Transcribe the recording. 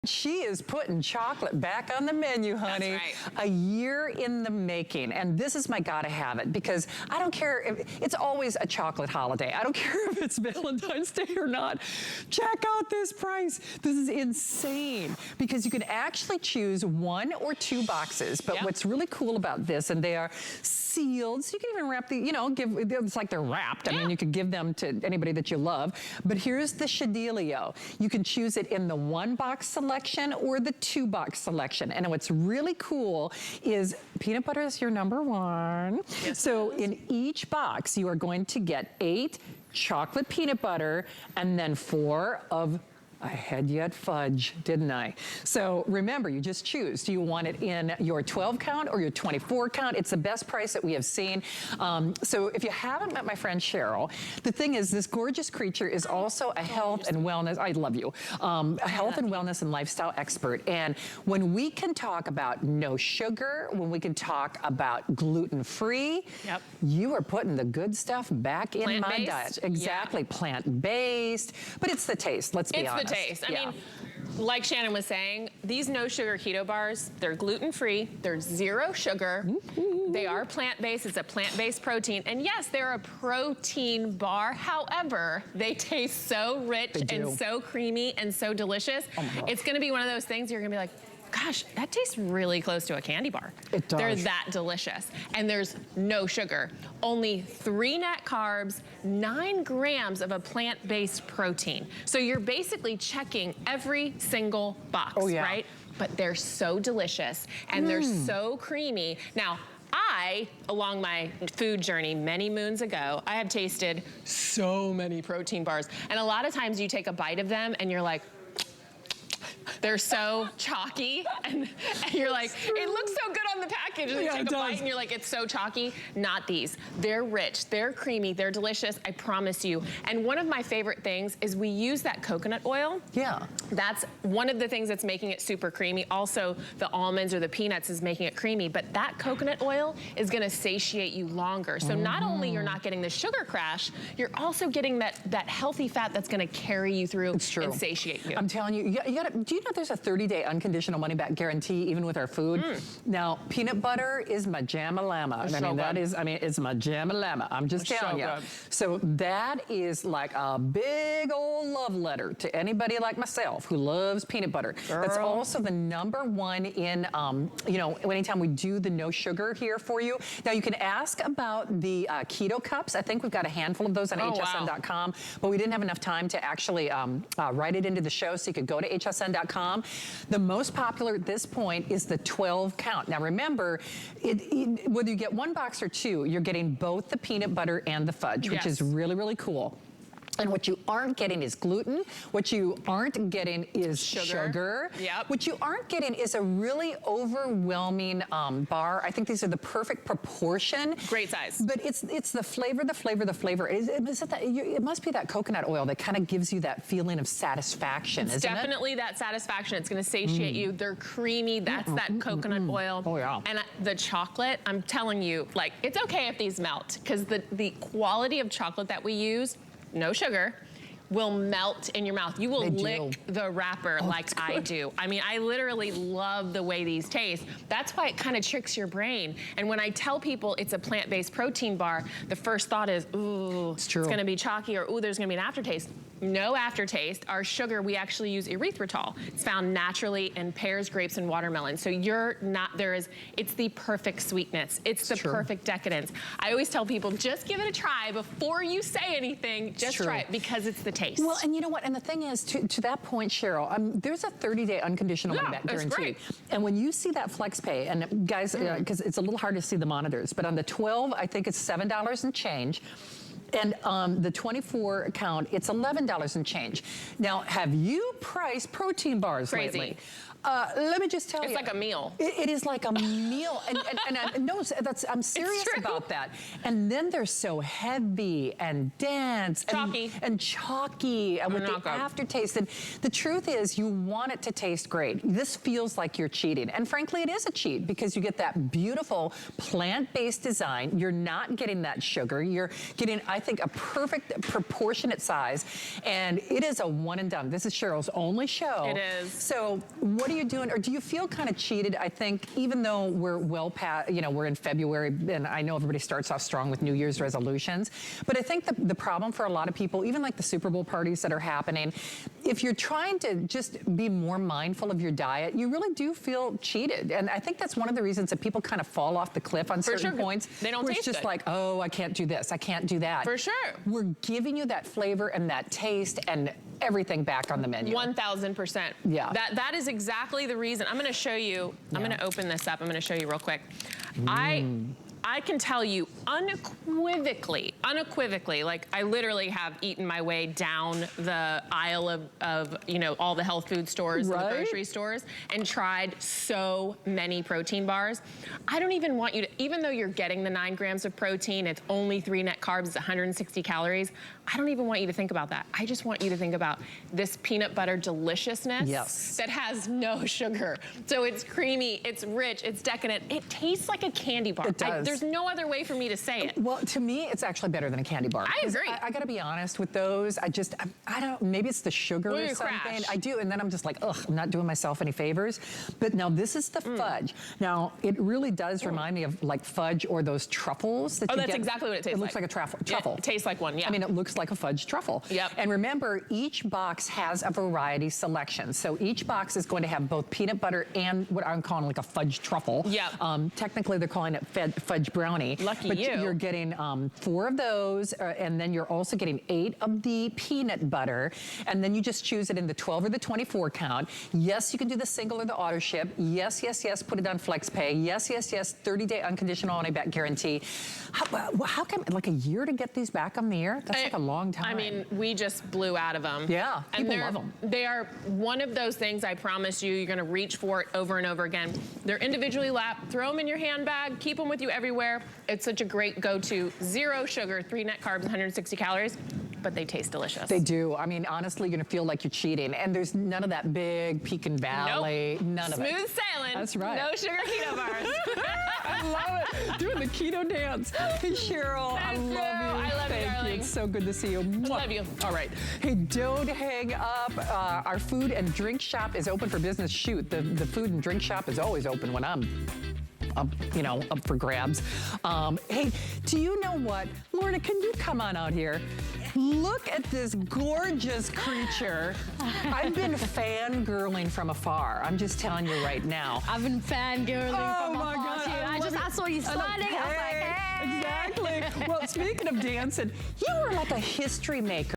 She is putting chocolate back on the menu, honey. That's right. A year in the making. And this is my gotta have it, because I don't care if it's always a chocolate holiday. I don't care if it's Valentine's Day or not. Check out this price. This is insane, because you can actually choose 1 or 2 boxes. But what's really cool about this, and they are sealed, so you can even wrap the, you know, it's like they're wrapped. I mean, you could give them to anybody that you love. But here's the shadelio. You can choose it in the 1 box selection or the 2 box selection. And what's really cool is peanut butter is your #1. Yes, so in each box, you are going to get 8 chocolate peanut butter and then 4 of I had you at fudge, didn't I? So remember, you just choose. Do you want it in your 12 count or your 24 count? It's the best price that we have seen. So if you haven't met my friend Cheryl, the thing is, this gorgeous creature is also a health and wellness, I love you, a health and wellness and lifestyle expert. And when we can talk about no sugar, when we can talk about gluten-free, you are putting the good stuff back in my diet. Exactly, plant-based, but it's the taste, let's be honest. Taste. I mean, like Shannon was saying, these no sugar keto bars, they're gluten-free, they're 0 sugar, they are plant-based, it's a plant-based protein, and yes, they're a protein bar. However, they taste so rich and so creamy and so delicious. It's gonna be one of those things you're gonna be like, gosh, that tastes really close to a candy bar. It does. They're that delicious. And there's no sugar. Only 3 net carbs, 9 grams of a plant-based protein. So you're basically checking every single box, right? But they're so delicious and they're so creamy. Now, along my food journey many moons ago, I have tasted so many protein bars. And a lot of times you take a bite of them and you're like, they're so chalky, and you're like, it looks so good on the package, and you take a bite and you're like, it's so chalky. Not these. They're rich, they're creamy, they're delicious, I promise you. And one of my favorite things is we use that coconut oil. That's one of the things that's making it super creamy. Also, the almonds or the peanuts is making it creamy, but that coconut oil is gonna satiate you longer. So not only you're not getting the sugar crash, you're also getting that healthy fat that's gonna carry you through and satiate you. I'm telling you, you gotta, do you know there's a 30-day unconditional money-back guarantee even with our food? Now, peanut butter is my jam-a-llama. It's my jam-a-llama. I'm just telling you. So that is like a big old love letter to anybody like myself who loves peanut butter. That's also the #1 in, you know, anytime we do the no sugar here for you. Now, you can ask about the keto cups. I think we've got a handful of those on hsn.com, but we didn't have enough time to actually write it into the show, so you could go to hsn.com. The most popular at this point is the 12 count. Now remember, whether you get 1 box or 2, you're getting both the peanut butter and the fudge, which is really, really cool. And what you aren't getting is gluten. What you aren't getting is sugar. What you aren't getting is a really overwhelming bar. I think these are the perfect proportion. Great size. But it's the flavor, the flavor, the flavor. It must be that coconut oil that kind of gives you that feeling of satisfaction, isn't it? Definitely that satisfaction. It's gonna satiate you. They're creamy. That's that coconut oil. And the chocolate, I'm telling you, like, it's okay if these melt, because the quality of chocolate that we use, no sugar, will melt in your mouth. You will lick the wrapper like I do. I mean, I literally love the way these taste. That's why it kind of tricks your brain. And when I tell people it's a plant-based protein bar, the first thought is, ooh, it's gonna be chalky, or ooh, there's gonna be an aftertaste. No aftertaste. Our sugar, we actually use erythritol. It's found naturally in pears, grapes, and watermelon. So it's the perfect sweetness. It's the perfect decadence. I always tell people, just give it a try before you say anything. Just try it, because it's the taste. Well, and you know what? And the thing is, to that point, Cheryl, there's a 30-day unconditional money-back guarantee. And when you see that flex pay, and guys, because it's a little hard to see the monitors, but on the 12, I think it's $7 and change. And the 24 count, it's $11 and change. Now, have you priced protein bars lately? Let me just tell you. It's like a meal. It is like a meal. And no, I'm serious about that. And then they're so heavy and dense. And chalky. And with the aftertaste. And the truth is, you want it to taste great. This feels like you're cheating. And frankly, it is a cheat, because you get that beautiful plant-based design. You're not getting that sugar. You're getting, I I think, a perfect proportionate size. And it is a one and done. This is Cheryl's only show. It is. So what are you doing? Or do you feel kind of cheated? I think even though we're well past, you know, we're in February, and I know everybody starts off strong with New Year's resolutions, but I think the problem for a lot of people, even like the Super Bowl parties that are happening, if you're trying to just be more mindful of your diet, you really do feel cheated. And I think that's one of the reasons that people kind of fall off the cliff on certain points. They don't taste It's just good. like, oh, I can't do this, I can't do that. For sure. We're giving you that flavor and that taste and everything back on the menu. 1000%. Yeah. That is exactly the reason. I'm gonna show you, I'm gonna open this up, I'm gonna show you real quick. I can tell you unequivocally, like I literally have eaten my way down the aisle of you know, all the health food stores and the grocery stores and tried so many protein bars. I don't even want you to, even though you're getting the 9 grams of protein, it's only 3 net carbs, it's 160 calories. I don't even want you to think about that. I just want you to think about this peanut butter deliciousness that has no sugar. So it's creamy, it's rich, it's decadent. It tastes like a candy bar. It does. There's no other way for me to say it. Well, to me, it's actually better than a candy bar. I agree. I gotta be honest with those. I don't, maybe it's the sugar or something. Crash. I do, and then I'm just like, ugh, I'm not doing myself any favors. But now this is the fudge. Now, it really does remind me of like fudge or those truffles that you get. That's exactly what it tastes like. It looks like a truffle. Yeah, it tastes like one, yeah. I mean, it looks like a fudge truffle. Yep. And remember, each box has a variety selection. So each box is going to have both peanut butter and what I'm calling like a fudge truffle. Yep. Technically, they're calling it fudge brownie. Lucky but you. You're getting 4 of those, and then you're also getting 8 of the peanut butter, and then you just choose it in the 12 or the 24 count. Yes, you can do the single or the auto ship. Yes, yes, yes, put it on FlexPay. Yes, yes, yes, 30-day unconditional money back guarantee. How come, like a year to get these back on the air? That's like a long time. I mean, we just blew out of them. Yeah, and people love them. They are one of those things, I promise you, you're gonna reach for it over and over again. They're individually lapped, throw them in your handbag, keep them with you everywhere. It's such a great go-to. 0 sugar, 3 net carbs, 160 calories, but they taste delicious. They do. I mean, honestly, you're gonna feel like you're cheating. And there's none of that big peak and valley. Nope. None of it. Smooth sailing. That's right. No sugar keto bars. I love it. Doing the keto dance. Hey, Cheryl, I love you. I love you, darling. It's so good to see you. I love you. All right. Hey, don't hang up. Our food and drink shop is open for business. Shoot, the food and drink shop is always open when I'm up for grabs. Hey, do you know what? Lorna, can you come on out here? Look at this gorgeous creature. I've been fangirling from afar. I'm just telling you right now. I've been fangirling from my afar God, too. I saw you sliding. I was like, hey. Exactly. Well, speaking of dancing, you were like a history maker.